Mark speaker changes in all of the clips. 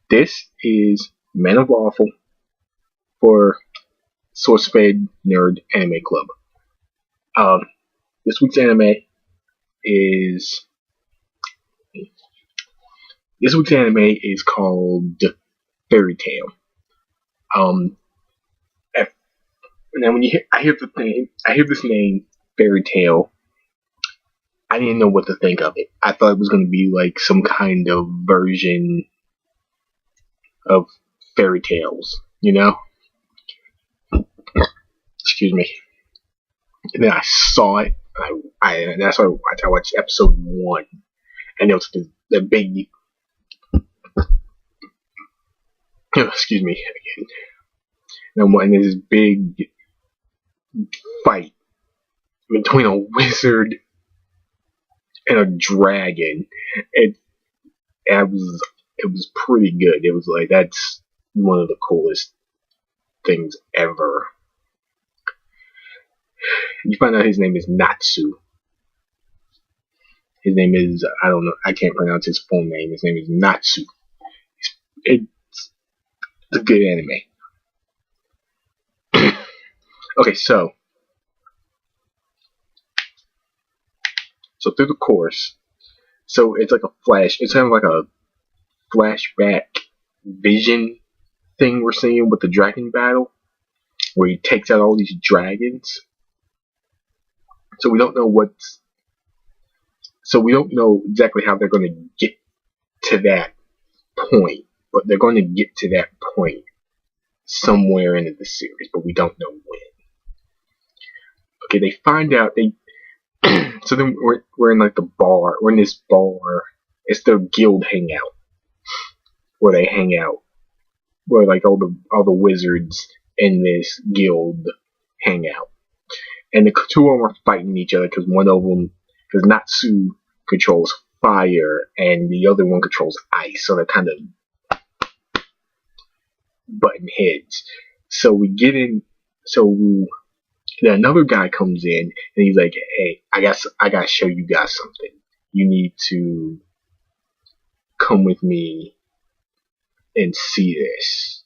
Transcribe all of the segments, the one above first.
Speaker 1: This is Men of Awful for SourceFed Nerd Anime Club. Um, this week's anime is called Fairy Tail. Um, Now when I hear this name, Fairy Tail. I didn't know what to think of it. I thought it was going to be like some kind of version of fairy tales, you know? Excuse me. And then I saw it. That's why I watched episode 1, and it was the big. Excuse me again. And there's this big fight between a wizard and a dragon. It was pretty good. It was like, that's one of the coolest things ever. You find out his name is Natsu. His name is, I don't know, I can't pronounce his full name. His name is Natsu. It's a good anime. Okay, so through the course, so it's like it's kind of like a flashback vision thing we're seeing with the dragon battle, where he takes out all these dragons. So we don't know exactly how they're going to get to that point, but they're going to get to that point somewhere into the series, but we don't know when. Okay, they find out so then we're in like the bar. We're in this bar. It's their guild hangout, where they hang out, where like all the wizards in this guild hang out, and the two of them are fighting each other because Natsu controls fire and the other one controls ice, so they're kind of butting heads. So we get in. Then another guy comes in and he's like, "Hey, I gotta show you guys something. You need to come with me and see this."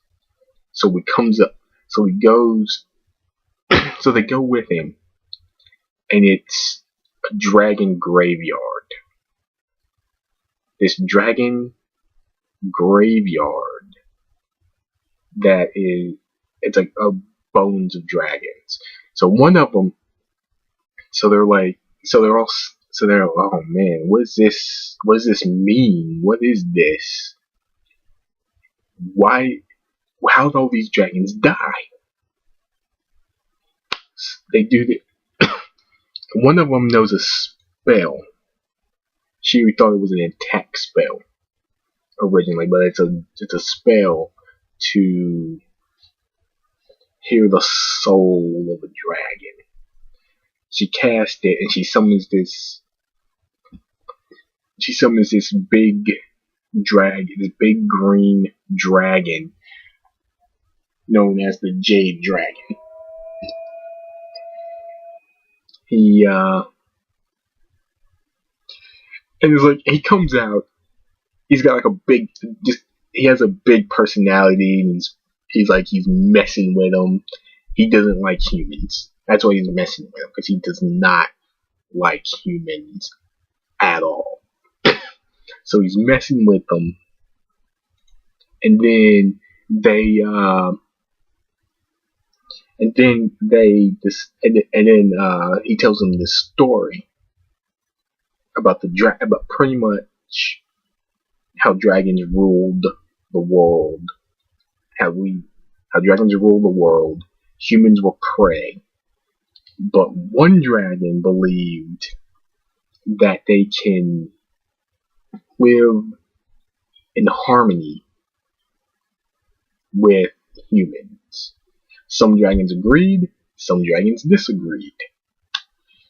Speaker 1: So he comes up. So he goes. So they go with him, and it's a dragon graveyard. This dragon graveyard it's like bones of dragons. So one of them, they're oh man, what does this mean? What is this? How did all these dragons die? They do the, one of them knows a spell. She thought it was an attack spell originally, but it's a spell to hear the soul of a dragon. She cast it and she summons this big dragon, this big green dragon known as the Jade Dragon. And it's like, he comes out, he's got like he has a big personality, and he's messing with them. He doesn't like humans. That's why he's messing with them, because he does not like humans at all. So he's messing with them, and then he tells them this story about about pretty much how dragons ruled the world. How dragons ruled the world. Humans were prey. But one dragon believed that they can live in harmony with humans. Some dragons agreed, some dragons disagreed.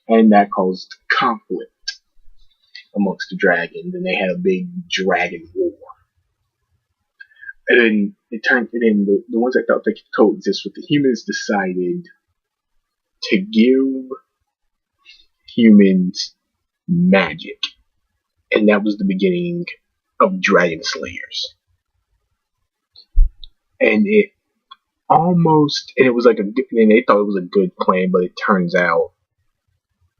Speaker 1: And that caused conflict amongst the dragons, and they had a big dragon war. And then the ones that thought they could coexist with the humans decided to give humans magic. And that was the beginning of Dragon Slayers. and it was like and they thought it was a good plan, but it turns out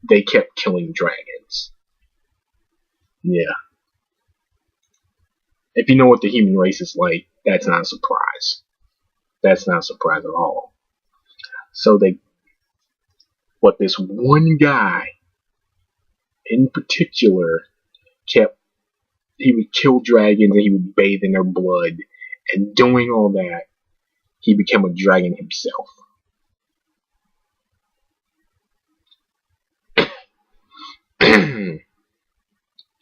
Speaker 1: they kept killing dragons. Yeah. If you know what the human race is like, that's not a surprise. That's not a surprise at all. So but this one guy in particular he would kill dragons and he would bathe in their blood, and doing all that, he became a dragon himself.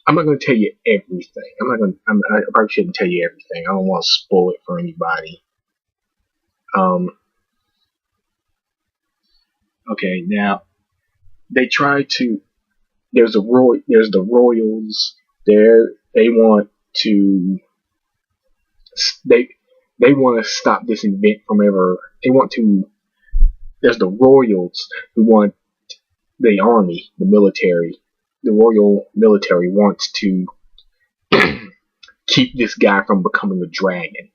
Speaker 1: I'm not going to tell you everything. I probably shouldn't tell you everything. I don't want to spoil it for anybody. Okay, now they try to. There's the royals. They want to. They want to stop this event from ever. They want to. There's the royals who want the army, the military. The royal military wants to keep this guy from becoming a dragon.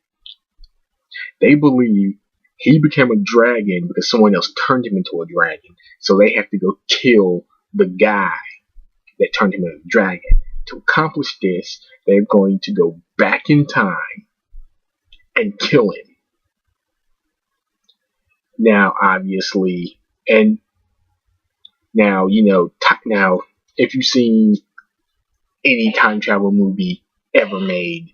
Speaker 1: They believe he became a dragon because someone else turned him into a dragon. So they have to go kill the guy that turned him into a dragon. To accomplish this, they're going to go back in time and kill him. Now, obviously, and now, now, if you've seen any time travel movie ever made,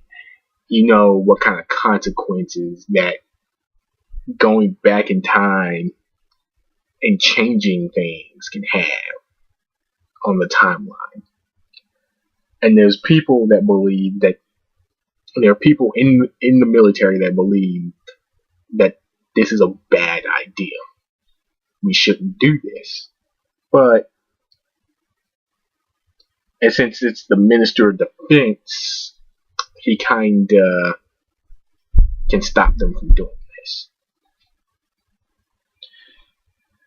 Speaker 1: you know what kind of consequences that going back in time and changing things can have on the timeline. And there's people that believe that there are people in the military that believe that this is a bad idea. We shouldn't do this. But and since it's the Minister of Defense, he kinda can stop them from doing this.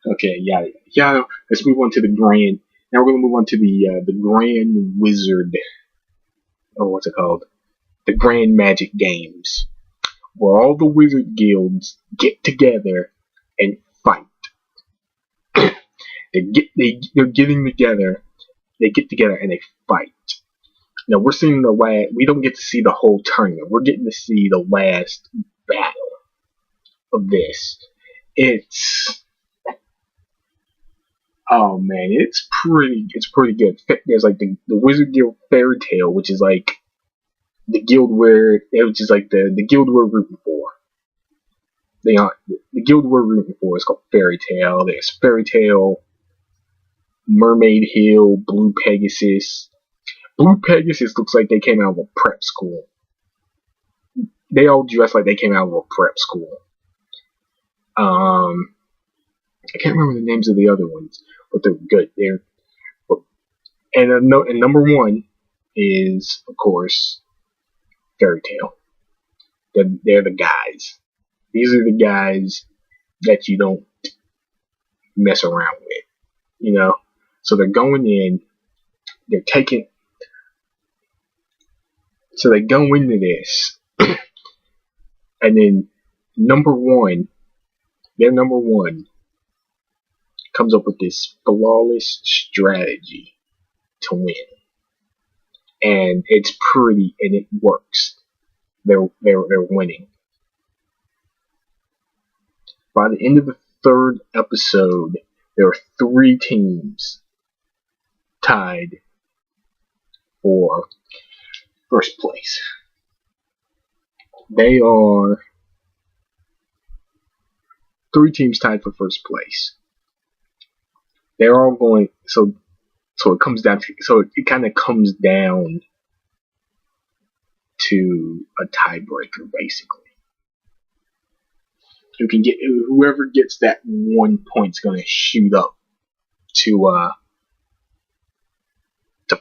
Speaker 1: Okay, yeah. Let's move on to the Grand. Now we're gonna move on to the Grand Wizard. Oh, what's it called? The Grand Magic Games, where all the wizard guilds get together and fight. They're getting together. They get together and they fight. Now we're seeing we don't get to see the whole tournament. We're getting to see the last battle of this. Oh man, it's pretty good. There's like the Wizard Guild Fairy Tale, which is like the guild the guild we're rooting for. The guild we're rooting for is called Fairy Tale. There's Fairy Tale, Mermaid Hill, Blue Pegasus. Blue Pegasus looks like they came out of a prep school. They all dress like they came out of a prep school. I can't remember the names of the other ones, but they're good. And number one is, of course, Fairy Tale. They're the guys. These are the guys that you don't mess around with, So they're going in. So they go into this, and then their number one comes up with this flawless strategy to win, and it works. They're winning. By the end of the third episode, there are 3 teams tied for first place. They are 3 teams tied for first place. They're all going. So it comes down to. So it kind of comes down to a tiebreaker, basically. Whoever gets that 1 point's going to shoot up to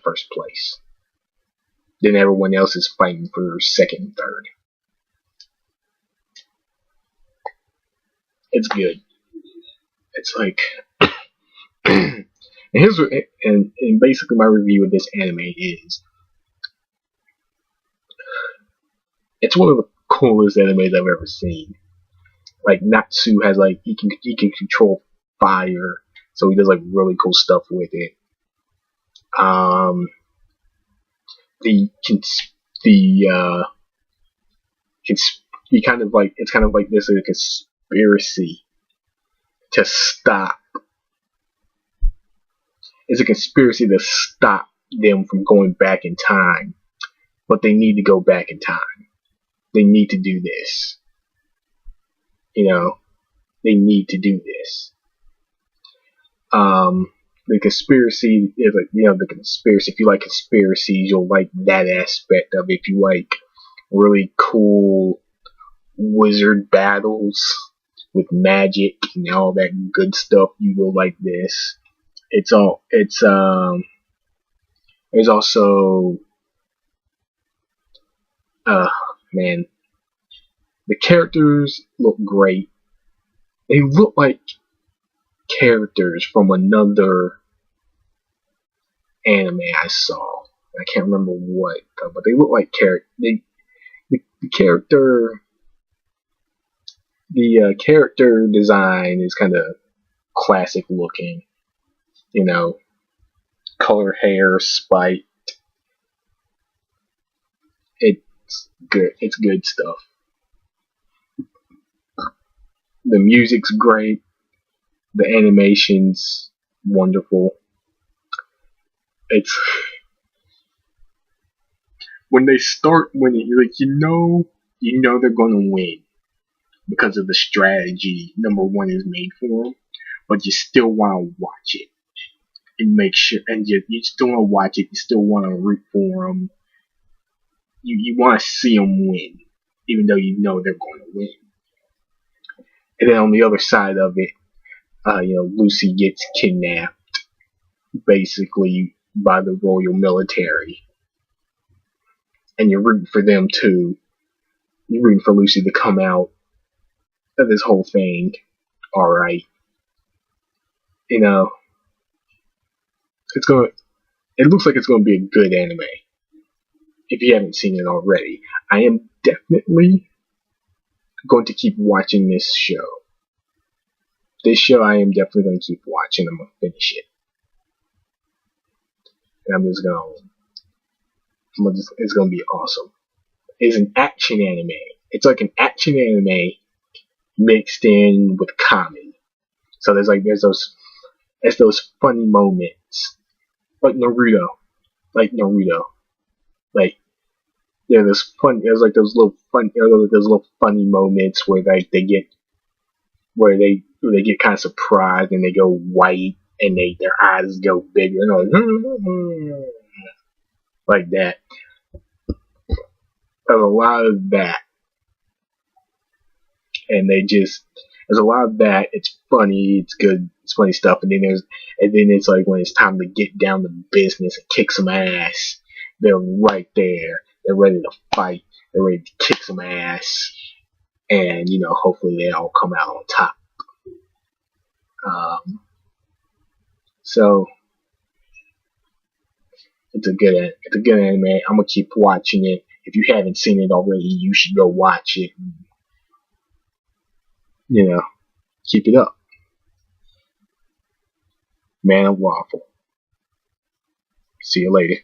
Speaker 1: first place. Then everyone else is fighting for second and third. It's good. It's like, and basically my review of this anime is, it's one of the coolest animes I've ever seen. Like Natsu has like he can control fire, so he does like really cool stuff with it. Um, the the he kind of like it's kind of like this a conspiracy to stop. It's a conspiracy to stop them from going back in time, but they need to go back in time. They need to do this. You know, they need to do this. The conspiracy is like, the conspiracy. If you like conspiracies, you'll like that aspect of it. If you like really cool wizard battles with magic and all that good stuff, you will like this. There's also, man, the characters look great. They look like characters from another anime I saw. I can't remember what, but they look like the character design is kind of classic looking. Color hair, spite. It's good. It's good stuff. The music's great. The animation's wonderful. It's when they start winning, you're like, you know they're gonna win because of the strategy number one is made for them, but you still want to watch it and make sure, and you still want to watch it. You still want to root for them. You want to see them win, even though you know they're going to win. And then on the other side of it, Lucy gets kidnapped, basically by the royal military, and you're rooting for them too. You're rooting for Lucy to come out of this whole thing all right. It looks like it's going to be a good anime. If you haven't seen it already, I am definitely going to keep watching this show. I am definitely going to keep watching. I'm going to finish it. And it's going to be awesome. It's an action anime. It's like an action anime mixed in with comedy. So there's those funny moments. Like Naruto. Like there's those little funny moments where they get kind of surprised and they go white and their eyes go bigger and like that. There's a lot of that, and there's a lot of that. It's funny, it's good, it's funny stuff, and then it's like when it's time to get down to business and kick some ass, they're right there. They're ready to fight. They're ready to kick some ass, and hopefully they all come out on top. So it's a good anime. I'm gonna keep watching it. If you haven't seen it already, you should go watch it. Keep it up. Man of Waffle. See you later.